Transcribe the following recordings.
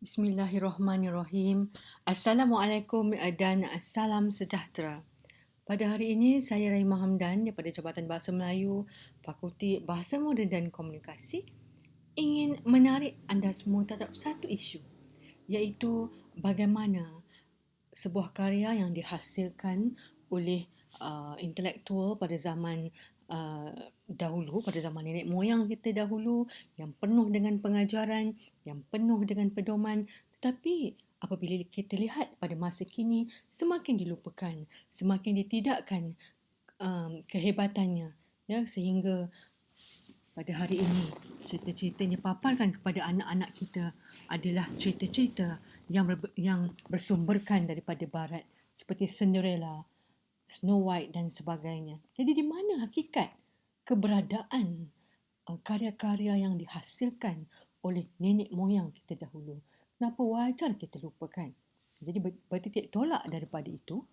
Bismillahirrahmanirrahim. Assalamualaikum dan salam sejahtera. Pada hari ini, saya Rahimah Hamdan daripada Jabatan Bahasa Melayu, Fakulti Bahasa Moden dan Komunikasi ingin menarik anda semua terhadap satu isu, iaitu bagaimana sebuah karya yang dihasilkan oleh intelektual pada zaman dahulu, pada zaman nenek moyang kita dahulu, yang penuh dengan pengajaran, yang penuh dengan pedoman, tetapi apabila kita lihat pada masa kini, semakin dilupakan, semakin ditidakkan kehebatannya, ya, sehingga pada hari ini cerita-cerita yang dipaparkan kepada anak-anak kita adalah cerita-cerita yang bersumberkan daripada barat, seperti Cinderella, Snow White dan sebagainya. Jadi di mana hakikat keberadaan karya-karya yang dihasilkan oleh nenek moyang kita dahulu? Kenapa wajar kita lupakan? Jadi bertitik tolak daripada itu,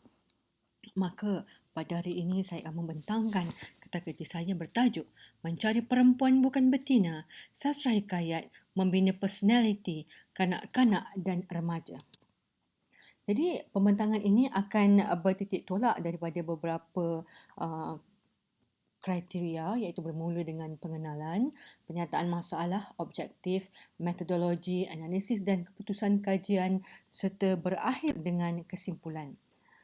maka pada hari ini saya akan membentangkan kata kerja saya bertajuk Mencari Perempuan Bukan Betina, Sastra Hikayat Membina Personaliti Kanak-kanak dan Remaja. Jadi pembentangan ini akan bertitik tolak daripada beberapa kriteria, iaitu bermula dengan pengenalan, penyataan masalah, objektif, metodologi, analisis dan keputusan kajian serta berakhir dengan kesimpulan.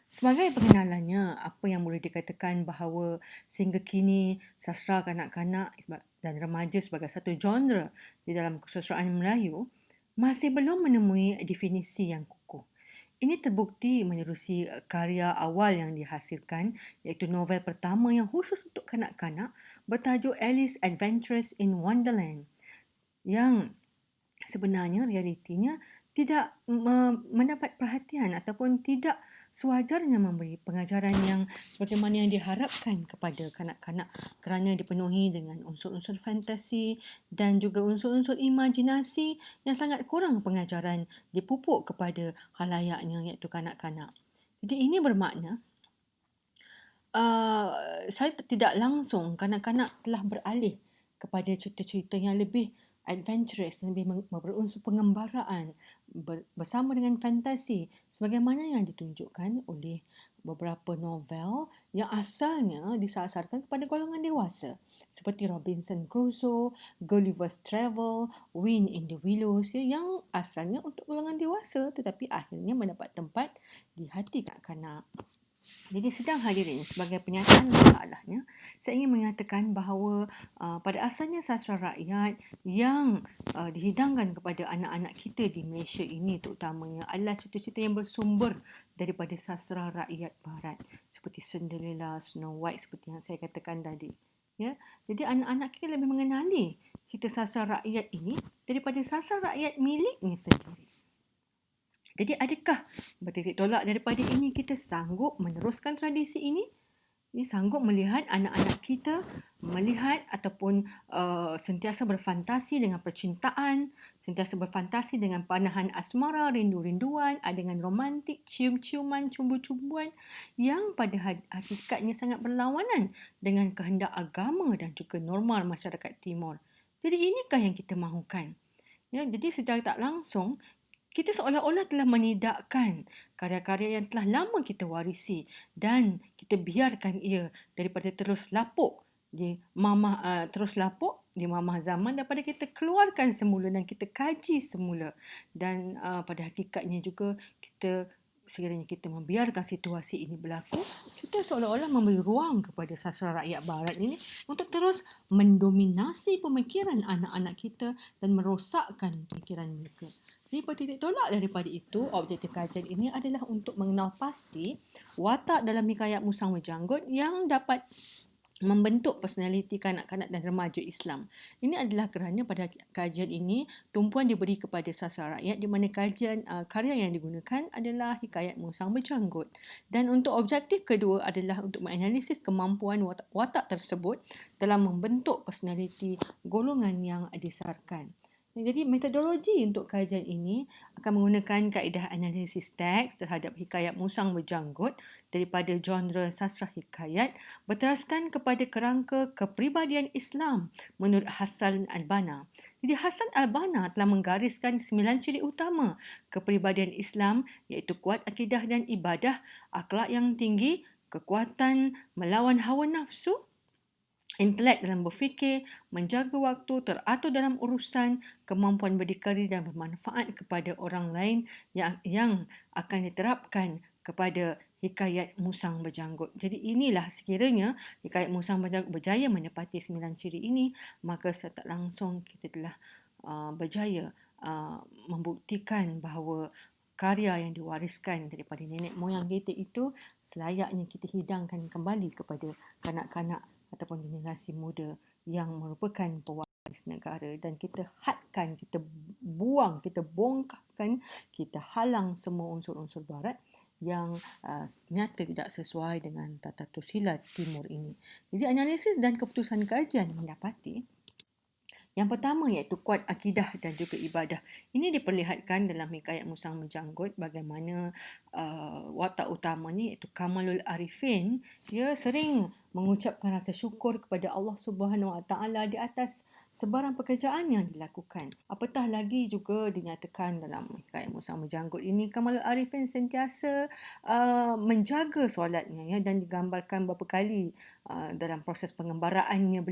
Sebagai pengenalannya, apa yang boleh dikatakan bahawa sehingga kini sastra kanak-kanak dan remaja sebagai satu genre di dalam kesusastraan Melayu masih belum menemui definisi yang kukuh. Ini terbukti menerusi karya awal yang dihasilkan, iaitu novel pertama yang khusus untuk kanak-kanak bertajuk Alice Adventures in Wonderland, yang sebenarnya realitinya tidak mendapat perhatian ataupun tidak sewajarnya memberi pengajaran yang sebagaimana yang diharapkan kepada kanak-kanak kerana dipenuhi dengan unsur-unsur fantasi dan juga unsur-unsur imajinasi yang sangat kurang pengajaran dipupuk kepada halayaknya, iaitu kanak-kanak. Jadi ini bermakna saya tidak langsung kanak-kanak telah beralih kepada cerita-cerita yang lebih adventurous, lebih berunsur pengembaraan bersama dengan fantasi sebagaimana yang ditunjukkan oleh beberapa novel yang asalnya disasarkan kepada golongan dewasa seperti Robinson Crusoe, Gulliver's Travel, Wind in the Willows, yang asalnya untuk golongan dewasa tetapi akhirnya mendapat tempat di hati kanak-kanak. Jadi sedang hadirin, sebagai penyataan masalahnya, saya ingin mengatakan bahawa pada asalnya sastra rakyat yang dihidangkan kepada anak-anak kita di Malaysia ini terutamanya adalah cerita-cerita yang bersumber daripada sastra rakyat barat seperti Cinderella, Snow White seperti yang saya katakan tadi. Ya, jadi anak-anak kita lebih mengenali cerita sastra rakyat ini daripada sastra rakyat miliknya sendiri. Jadi adakah bertitik tolak daripada ini kita sanggup meneruskan tradisi ini? Ini sanggup melihat anak-anak kita melihat ataupun sentiasa berfantasi dengan percintaan, sentiasa berfantasi dengan panahan asmara, rindu-rinduan, dengan romantik, cium-ciuman, cumbu-cumbuan yang pada hakikatnya sangat berlawanan dengan kehendak agama dan juga norma masyarakat Timur. Jadi inikah yang kita mahukan? Ya, jadi secara tak langsung kita seolah-olah telah menidakkan karya-karya yang telah lama kita warisi dan kita biarkan ia daripada terus lapuk di mamah zaman daripada kita keluarkan semula dan kita kaji semula. Dan pada hakikatnya juga kita sekiranya kita membiarkan situasi ini berlaku, kita seolah-olah memberi ruang kepada sastra rakyat barat ini untuk terus mendominasi pemikiran anak-anak kita dan merosakkan pemikiran mereka. Jadi bertitik tolak daripada itu, objektif kajian ini adalah untuk mengenal pasti watak dalam hikayat Musang Berjanggut yang dapat membentuk personaliti kanak-kanak dan remaja Islam. Ini adalah kerana pada kajian ini tumpuan diberi kepada sastra rakyat di mana karya yang digunakan adalah hikayat Musang Berjanggut. Dan untuk objektif kedua adalah untuk menganalisis kemampuan watak tersebut dalam membentuk personaliti golongan yang disasarkan. Jadi metodologi untuk kajian ini akan menggunakan kaedah analisis teks terhadap hikayat Musang Berjanggut daripada genre sastra hikayat berteraskan kepada kerangka kepribadian Islam menurut Hassan Al-Banna. Jadi Hasan al-Banna telah menggariskan 9 ciri utama kepribadian Islam, iaitu kuat akidah dan ibadah, akhlak yang tinggi, kekuatan melawan hawa nafsu, intelek dalam berfikir, menjaga waktu, teratur dalam urusan, kemampuan berdikari dan bermanfaat kepada orang lain yang akan diterapkan kepada Hikayat Musang Berjanggut. Jadi inilah sekiranya Hikayat Musang Berjanggut berjaya menepati 9 ciri ini, maka secara tak langsung kita telah berjaya membuktikan bahawa karya yang diwariskan daripada nenek moyang kita itu selayaknya kita hidangkan kembali kepada kanak-kanak ataupun generasi muda yang merupakan pewaris negara, dan kita hadkan, kita buang, kita bongkarkan, kita halang semua unsur-unsur barat yang nyata tidak sesuai dengan tata tersilat timur ini. Jadi analisis dan keputusan kajian mendapati yang pertama iaitu kuat akidah dan juga ibadah. Ini diperlihatkan dalam Hikayat Musang Berjanggut bagaimana watak utamanya iaitu Kamalul Arifin, dia sering mengucapkan rasa syukur kepada Allah Subhanahu Wa Taala di atas sebarang pekerjaan yang dilakukan. Apatah lagi juga dinyatakan dalam Hikayat Musang Berjanggut ini, Kamalul Arifin sentiasa menjaga solatnya, ya, dan digambarkan beberapa kali dalam proses pengembaraannya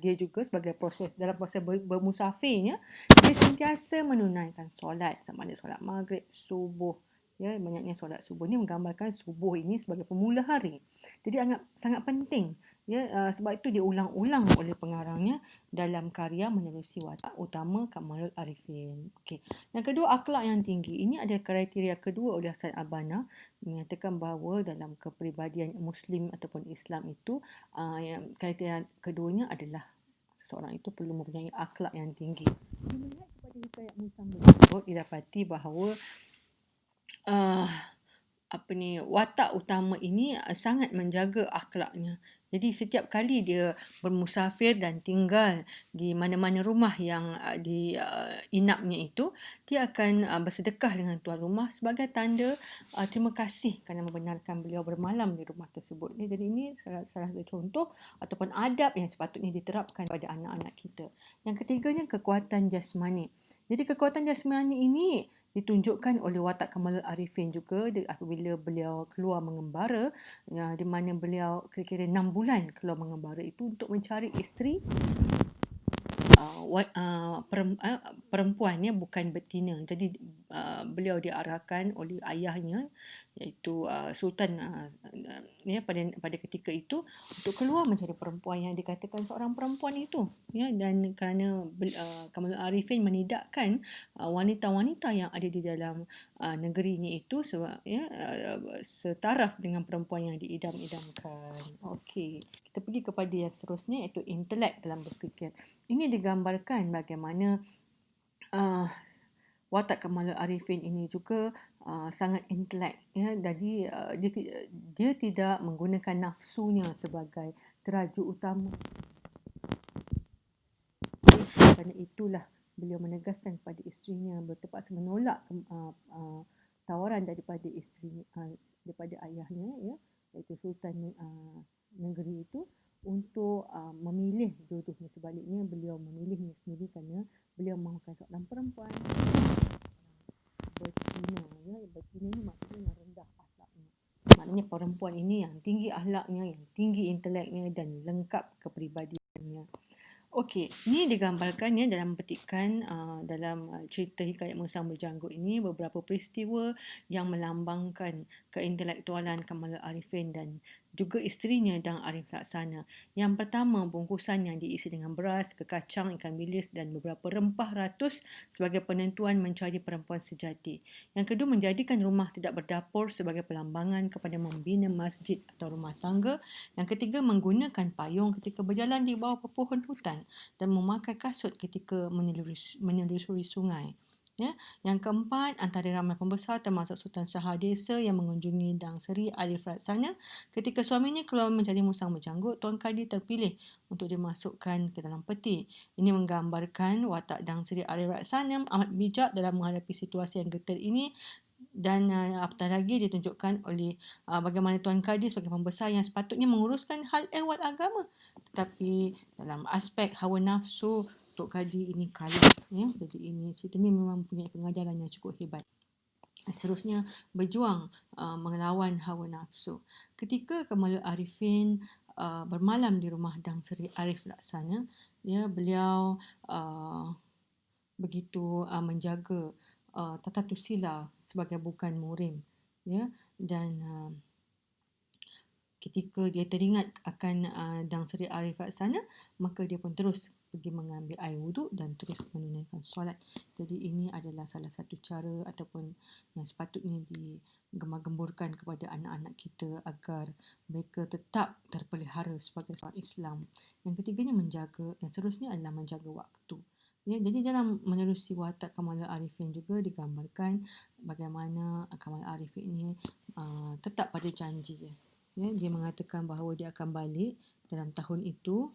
dia juga sebagai proses dalam proses bermusafirnya, dia sentiasa menunaikan solat, sama ada solat maghrib, subuh, ya, banyaknya solat subuh ni menggambarkan subuh ini sebagai pemula hari. Jadi sangat penting, ya, sebab itu diulang-ulang oleh pengarangnya dalam karya menerusi watak utama Kamalul Arifin. Okey. Yang kedua, akhlak yang tinggi. Ini ada kriteria kedua oleh Hasan al-Banna, menyatakan bahawa dalam kepribadian Muslim ataupun Islam itu, yang kriteria keduanya adalah seseorang itu perlu mempunyai akhlak yang tinggi. Melihat kepada Hikayat Musang Berjanggut, didapati bahawa watak utama ini sangat menjaga akhlaknya. Jadi setiap kali dia bermusafir dan tinggal di mana-mana rumah yang diinapnya itu, dia akan bersedekah dengan tuan rumah sebagai tanda terima kasih kerana membenarkan beliau bermalam di rumah tersebut. Jadi ini salah satu contoh ataupun adab yang sepatutnya diterapkan pada anak-anak kita. Yang ketiganya, kekuatan jasmani. Jadi kekuatan jasmani ini ditunjukkan oleh watak Kamalul Arifin juga apabila beliau keluar mengembara, di mana beliau kira-kira 6 bulan keluar mengembara itu untuk mencari isteri perempuannya, bukan betina. Jadi beliau diarahkan oleh ayahnya, iaitu Sultan pada ketika itu, untuk keluar mencari perempuan yang dikatakan seorang perempuan itu, ya, dan kerana Kamalul Arifin menidakkan wanita-wanita yang ada di dalam negerinya itu setaraf dengan perempuan yang diidam-idamkan. Okey, kita pergi kepada yang seterusnya, iaitu intelek dalam berfikir. Ini digambarkan bagaimana watak Kamalul Arifin ini juga sangat intelek, ya. Jadi dia tidak menggunakan nafsunya sebagai teraju utama. Kerana itulah beliau menegaskan kepada isterinya, terpaksa menolak tawaran daripada daripada ayahnya, ya, iaitu Sultan negeri itu, untuk memilih jodohnya. Sebaliknya beliau memilihnya sendiri kerana beliau mahukan seorang perempuan betina, ya. Betina ni maksudnya yang rendah akhlaknya. Maknanya perempuan ini yang tinggi akhlaknya, yang tinggi inteleknya dan lengkap kepribadiannya. Okey, ini digambarkannya dalam petikan dalam cerita Hikayat Musang Berjanggut ini, beberapa peristiwa yang melambangkan keintelektualan Kamalul Arifin dan juga isterinya Dang Arif Laksana. Yang pertama, bungkusan yang diisi dengan beras, kekacang, ikan bilis dan beberapa rempah ratus sebagai penentuan mencari perempuan sejati. Yang kedua, menjadikan rumah tidak berdapur sebagai pelambangan kepada membina masjid atau rumah tangga. Yang ketiga, menggunakan payung ketika berjalan di bawah pepohon hutan dan memakai kasut ketika menelusuri sungai. Ya. Yang keempat, antara ramai pembesar termasuk Sultan Shah Desa yang mengunjungi Dang Seri Arif Laksana ketika suaminya keluar mencari musang berjanggut, Tuan Kadi terpilih untuk dimasukkan ke dalam peti. Ini menggambarkan watak Dang Seri Arif Laksana amat bijak dalam menghadapi situasi yang getir ini, dan apatah lagi ditunjukkan oleh bagaimana Tuan Kadi sebagai pembesar yang sepatutnya menguruskan hal ehwal agama, tetapi dalam aspek hawa nafsu Tok Kadi ini kalah, ya. Jadi ini ceritanya memang punya pengajaran yang cukup hebat. Seterusnya, berjuang melawan hawa nafsu. Ketika Kamalul Arifin bermalam di rumah Dang Seri Arif Laksana, ya, beliau begitu menjaga tata tusila sebagai bukan murim, ya, dan ketika dia teringat akan Dang Seri Arif Laksana, maka dia pun terus pergi mengambil air wuduk dan terus menunaikan solat. Jadi ini adalah salah satu cara ataupun yang sepatutnya digembar-gemburkan kepada anak-anak kita agar mereka tetap terpelihara sebagai seorang Islam. Yang ketiganya menjaga, yang seterusnya adalah menjaga waktu. Ya, jadi dalam menerusi watak Kamalul Arifin juga digambarkan bagaimana Kamalul Arifin ini tetap pada janji. Ya, dia mengatakan bahawa dia akan balik dalam tahun itu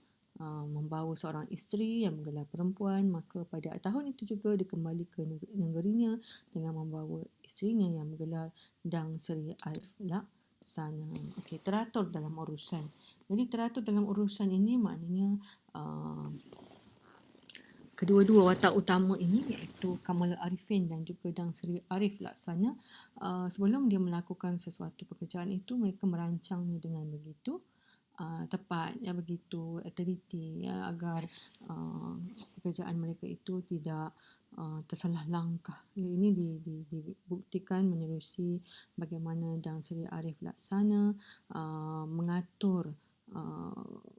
membawa seorang isteri yang menggelar perempuan, maka pada tahun itu juga dia kembali ke negerinya dengan membawa isterinya yang menggelar Dang Seri Arif Laksana. Okey, teratur dalam urusan. Jadi teratur dalam urusan ini maknanya kedua-dua watak utama ini iaitu Kamalul Arifin dan juga Dang Seri Arif Laksana, sebelum dia melakukan sesuatu pekerjaan itu, mereka merancangnya dengan begitu tepat, ya, begitu teliti, ya, agar pekerjaan mereka itu tidak tersalah langkah. Ya, ini dibuktikan menerusi bagaimana Dang Seri Arif Laksana mengatur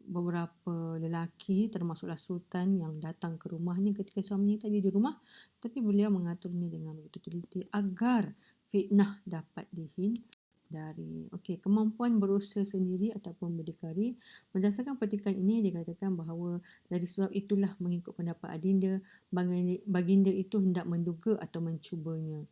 beberapa lelaki termasuklah Sultan yang datang ke rumahnya ketika suaminya tadi di rumah, tapi beliau mengaturnya dengan begitu teliti agar fitnah dapat dihindari. Okey, kemampuan berusaha sendiri ataupun berdikari. Berdasarkan petikan ini dikatakan bahawa dari sebab itulah mengikut pendapat adinda, baginda itu hendak menduga atau mencubanya.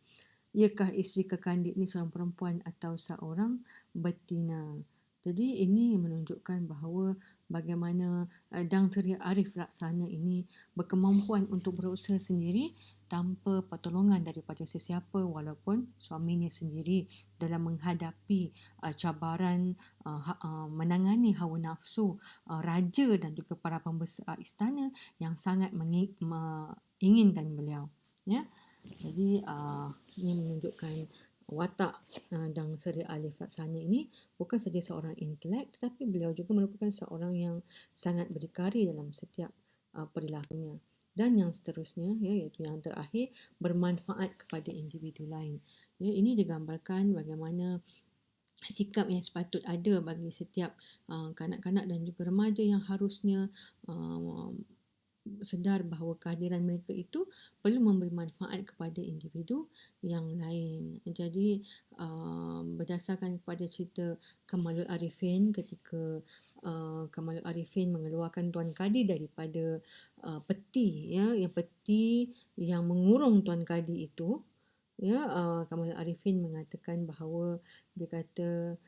Iakah isteri kekandik ni seorang perempuan atau seorang betina? Jadi ini menunjukkan bahawa bagaimana Dang Seri Arif Laksana ini berkemampuan untuk berusaha sendiri tanpa pertolongan daripada sesiapa walaupun suaminya sendiri dalam menghadapi cabaran menangani hawa nafsu raja dan juga para pembesar istana yang sangat menginginkan beliau. Ya. Jadi ini menunjukkan watak Dang Seri Arif Laksana ini bukan saja seorang intelek tetapi beliau juga merupakan seorang yang sangat berdikari dalam setiap perilakunya. Dan yang seterusnya, ya, iaitu yang terakhir, bermanfaat kepada individu lain. Ya, ini digambarkan bagaimana sikap yang sepatut ada bagi setiap kanak-kanak dan juga remaja yang harusnya sedar bahawa kehadiran mereka itu perlu memberi manfaat kepada individu yang lain. Jadi berdasarkan kepada cerita Kamalul Arifin ketika Kamalul Arifin mengeluarkan Tuan Kadi daripada peti, ya, yang peti yang mengurung Tuan Kadi itu, ya, Kamalul Arifin mengatakan bahawa dia kata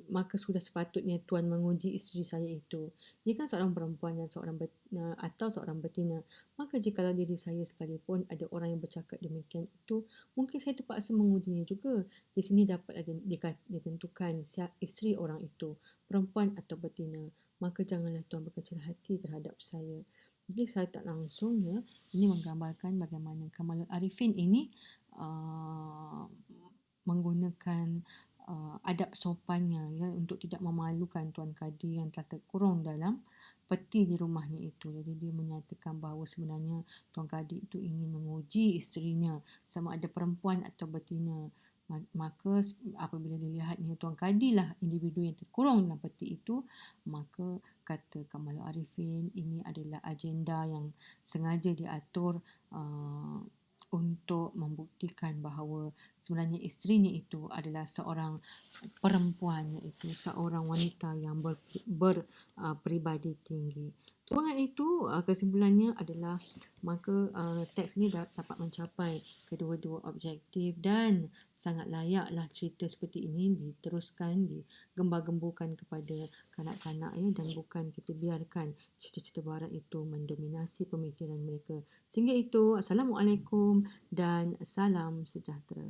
maka sudah sepatutnya Tuan menguji isteri saya itu. Dia kan seorang perempuan dan atau seorang betina. Maka jikalau diri saya sekalipun ada orang yang bercakap demikian itu, mungkin saya terpaksa mengujinya juga. Di sini dapat ditentukan siapa isteri orang itu, perempuan atau betina. Maka janganlah Tuan berkecil hati terhadap saya. Jadi saya tak langsung, ya, ini menggambarkan bagaimana Kamalul Arifin ini menggunakan adab sopannya, ya, untuk tidak memalukan Tuan Kadi yang telah terkurung dalam peti di rumahnya itu. Jadi dia menyatakan bahawa sebenarnya Tuan Kadi itu ingin menguji isterinya sama ada perempuan atau betina. Maka apabila dilihatnya Tuan Kadi lah individu yang terkurung dalam peti itu, maka kata Kamalul Arifin ini adalah agenda yang sengaja diatur untuk membuktikan bahawa sebenarnya isterinya itu adalah seorang perempuan, iaitu seorang wanita yang berperibadi tinggi. Dengan itu, kesimpulannya adalah maka teks ini dapat mencapai kedua-dua objektif dan sangat layaklah cerita seperti ini diteruskan, digembar-gemburkan kepada kanak-kanak, ya, dan bukan kita biarkan cerita-cerita barat itu mendominasi pemikiran mereka. Sehingga itu, Assalamualaikum dan salam sejahtera.